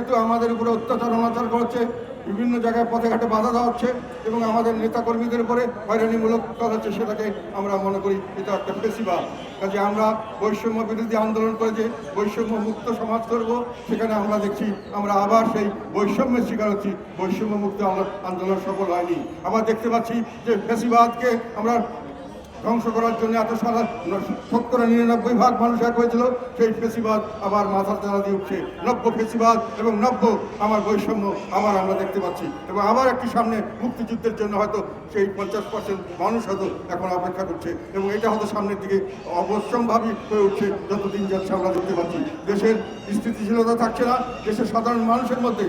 যেহেতু আমাদের উপরে অত্যাচার অনাচার করছে, বিভিন্ন জায়গায় পথে ঘাটে বাধা দেওয়া হচ্ছে এবং আমাদের নেতাকর্মীদের উপরে হয়রানিমূলক কাজ হচ্ছে, সেটাকে আমরা মনে করি এটা একটা ফেসিবাদ। কাজে আমরা বৈষম্য বিরোধী আন্দোলন করে যে বৈষম্য মুক্ত সমাজ করব, সেখানে আমরা দেখছি আমরা আবার সেই বৈষম্যের শিকার হচ্ছি। বৈষম্য মুক্ত আন্দোলন সফল হয়নি। আবার দেখতে পাচ্ছি যে ফেসিবাদকে আমরা ধ্বংস করার জন্য এত সারা 99% মানুষ এক হয়েছিল, সেই ফেসিবাদ আবার মাথার তারা দিয়ে উঠছে। নব্য ফেসিবাদ এবং নব্য আমার বৈষম্য আবার আমরা দেখতে পাচ্ছি এবং আবার একটি সামনে মুক্তিযুদ্ধের জন্য হয়তো সেই 50% মানুষ হয়তো এখন অপেক্ষা করছে এবং এটা হয়তো সামনের দিকে অবশ্যম্ভাবী হয়ে উঠছে। যতদিন যাচ্ছে আমরা দেখতে পাচ্ছি দেশের স্থিতিশীলতা থাকছে না, দেশের সাধারণ মানুষের মধ্যে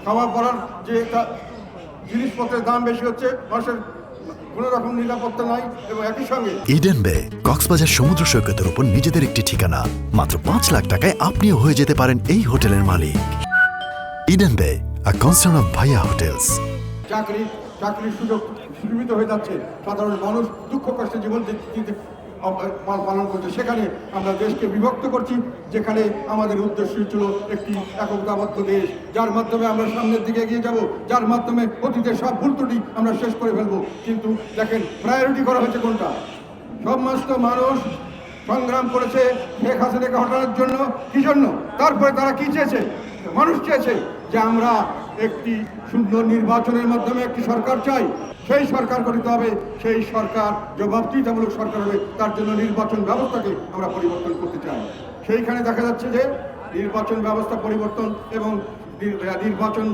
খাওয়া পড়ার যে একটা জিনিসপত্রের দাম বেশি হচ্ছে, মানুষের কোনো রকম নিরাপত্তা নাই এবং একই সঙ্গে ইডেন বে কক্সবাজার সমুদ্র সৈকতের উপর নিজেদের একটি ঠিকানা। মাত্র 5 লাখ টাকায় আপনিও হয়ে যেতে পারেন এই হোটেলের মালিক। ইডেন বে, আ কনসার্ন অফ ভাইয়া হোটেলস। চাকরির সুযোগ সীমিত হয়ে যাচ্ছে, সাধারণ মানুষ দুঃখ কষ্টে জীবন পালন করছে। সেখানে আমরা দেশকে বিভক্ত করছি, যেখানে আমাদের উদ্দেশ্য ছিল একটি একতাবদ্ধ দেশ, যার মাধ্যমে আমরা সামনের দিকে এগিয়ে যাব, যার মাধ্যমে অতীতের সব ভুল ত্রুটি আমরা শেষ করে ফেলবো। কিন্তু দেখেন প্রায়োরিটি করা হয়েছে কোনটা? সমস্ত মানুষ সংগ্রাম করেছে শেখ হাসিনাকে হটানোর জন্য। কি জন্য? তারপরে তারা কি চেয়েছে? মানুষ চেয়েছে যে আমরা একটি সুন্দর নির্বাচনের মাধ্যমে একটি সরকার চাই, সেই সরকার গঠিত হবে, সেই সরকার জবাবদিহিতামূলক সরকার হবে। তার জন্য নির্বাচন ব্যবস্থাকে আমরা পরিবর্তন করতে চাই। সেইখানে দেখা যাচ্ছে যে নির্বাচন ব্যবস্থা পরিবর্তন এবং নির্বাচন,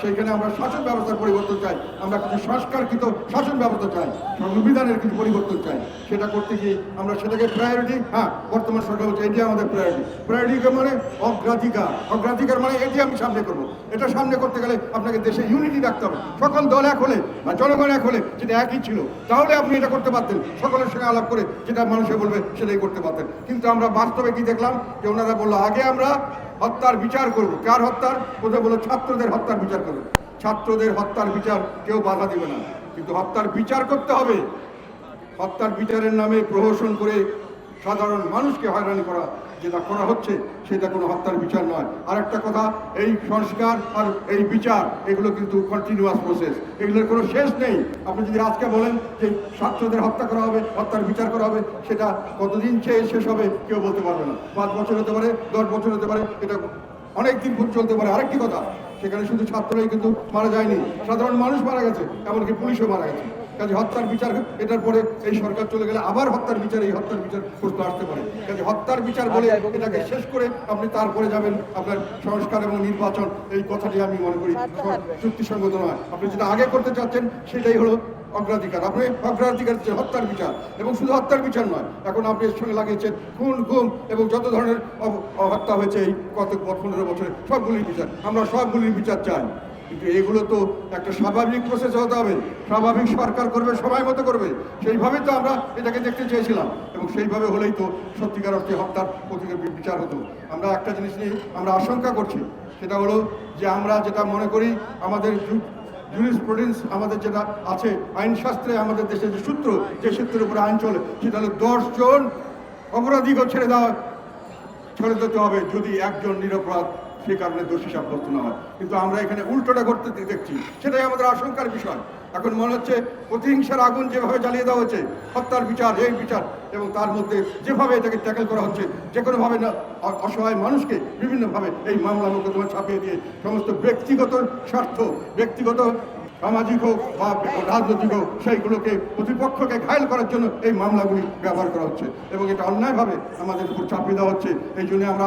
সেইখানে আমরা শাসন ব্যবস্থার পরিবর্তন চাই, আমরা কিছু সংস্কারকৃত শাসন ব্যবস্থা চাই, সংবিধানের কিছু পরিবর্তন চাই। সেটা করতে গিয়ে আমরা সেটাকে প্রায়োরিটি, বর্তমান সরকার হচ্ছে এটি আমাদের প্রায়োরিটি মানে অগ্রাধিকার মানে এটি আমি সামনে করবো। এটা সামনে করতে গেলে আপনাকে দেশে ইউনিটি রাখতে হবে, সকল দল এক হলে বা জনগণ এক হলে, যেটা একই ছিল, তাহলে আপনি এটা করতে পারতেন। সকলের সঙ্গে আলাপ করে যেটা মানুষে বলবে সেটাই করতে পারতেন। কিন্তু আমরা বাস্তবে কি দেখলাম যে ওনারা বললো আগে আমরা হত্যার বিচার করব। কার হত্যার? কোথায় বলো ছাত্রদের হত্যার বিচার করবে। ছাত্রদের হত্যার বিচার কেউ বাধা দিবে না, কিন্তু হত্যার বিচার করতে হবে। হত্যার বিচারের নামে প্রহসন করে সাধারণ মানুষকে হয়রানি করা যেটা করা হচ্ছে, সেটা কোনো হত্যার বিচার নয়। আর একটা কথা, এই সংস্কার আর এই বিচার এগুলো কিন্তু কন্টিনিউয়াস প্রসেস, এগুলোর কোনো শেষ নেই। আপনি যদি আজকে বলেন যে ছাত্রদের হত্যা করা হবে, হত্যার বিচার করা হবে, সেটা কতদিন শেষ হবে কেউ বলতে পারবে না। 5 বছর হতে পারে, 10 বছর হতে পারে, এটা অনেক দিন চলতে পারে। আরেকটি কথা, সেখানে শুধু ছাত্ররাই কিন্তু মারা যায়নি, সাধারণ মানুষ মারা গেছে, এমনকি পুলিশও মারা গেছে। কাজে হত্যার বিচার, এটার পরে এই সরকার চলে গেলে আবার হত্যার বিচার, এই হত্যার বিচার প্রশ্ন আসতে পারে। কাজে হত্যার বিচার বলে এটাকে শেষ করে আপনি তারপরে যাবেন আপনার সংস্কার এবং নির্বাচন, এই কথাটি আমি মনে করি যুক্তিসঙ্গত নয়। আপনি যেটা আগে করতে চাচ্ছেন সেটাই হলো অগ্রাধিকার। আপনি অগ্রাধিকার হচ্ছে হত্যার বিচার, এবং শুধু হত্যার বিচার নয়, এখন আপনি এর সঙ্গে লাগিয়েছেন খুন, গুম এবং যত ধরনের হত্যা হয়েছে এই কত 15 বছরে, সবগুলির বিচার। আমরা সবগুলির বিচার চাই, কিন্তু এগুলো তো একটা স্বাভাবিক প্রসেস হতে হবে। স্বাভাবিক সরকার করবে, সময় মতো করবে, সেইভাবেই তো আমরা এটাকে দেখতে চেয়েছিলাম এবং সেইভাবে হলেই তো সত্যিকার অর্থে হত্যার বিচার হতো। আমরা একটা জিনিস নিয়ে আমরা আশঙ্কা করছি, সেটা হলো যে আমরা যেটা মনে করি আমাদের জুরিসপ্রুডেন্স আমাদের যেটা আছে আইনশাস্ত্রে, আমাদের দেশের যে সূত্র, যে সূত্রের উপরে আইন চলে, সেটা হলো 10 জন অপরাধীকে ছেড়ে দিতে হবে যদি একজন নিরপরাধ সে কারণে দোষী সাব্যস্ত না হয়। কিন্তু আমরা এখানে উল্টোটা করতে দেখছি, সেটাই আমাদের আশঙ্কার বিষয়। এখন মনে হচ্ছে প্রতিহিংসার আগুন যেভাবে জ্বালিয়ে দেওয়া হচ্ছে, হত্যার বিচার, এই বিচার, এবং তার মধ্যে যেভাবে এটাকে ট্যাকেল করা হচ্ছে, যে কোনোভাবে না অসহায় মানুষকে বিভিন্নভাবে এই মামলা মোকদ্দমা ছাপিয়ে দিয়ে সমস্ত ব্যক্তিগত স্বার্থ, ব্যক্তিগত সামাজিক হোক বা রাজনৈতিক হোক, সেইগুলোকে প্রতিপক্ষকে ঘায়েল করার জন্য এই মামলাগুলি ব্যবহার করা হচ্ছে এবং এটা অন্যায়ভাবে আমাদের উপর চাপিয়ে দেওয়া হচ্ছে। এই জন্য আমরা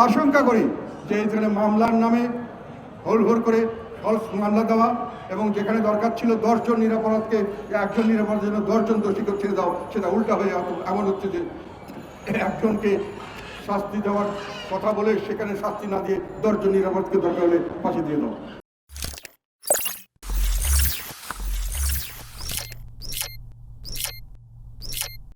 আশঙ্কা করি যে এই ধরনের মামলার নামে হোল করে ফলস মামলা দেওয়া, এবং যেখানে দরকার ছিল 10 জন নিরাপরাধকে, একজন নিরাপরাধের জন্য 10 জন দোষীকে ছেড়ে দাও, সেটা উল্টা হয়ে এমন হচ্ছে যে একজনকে শাস্তি দেওয়ার কথা বলে সেখানে শাস্তি না দিয়ে 10 জন নিরাপরাধকে দরকার হলে ফাঁসি দিয়ে দাও।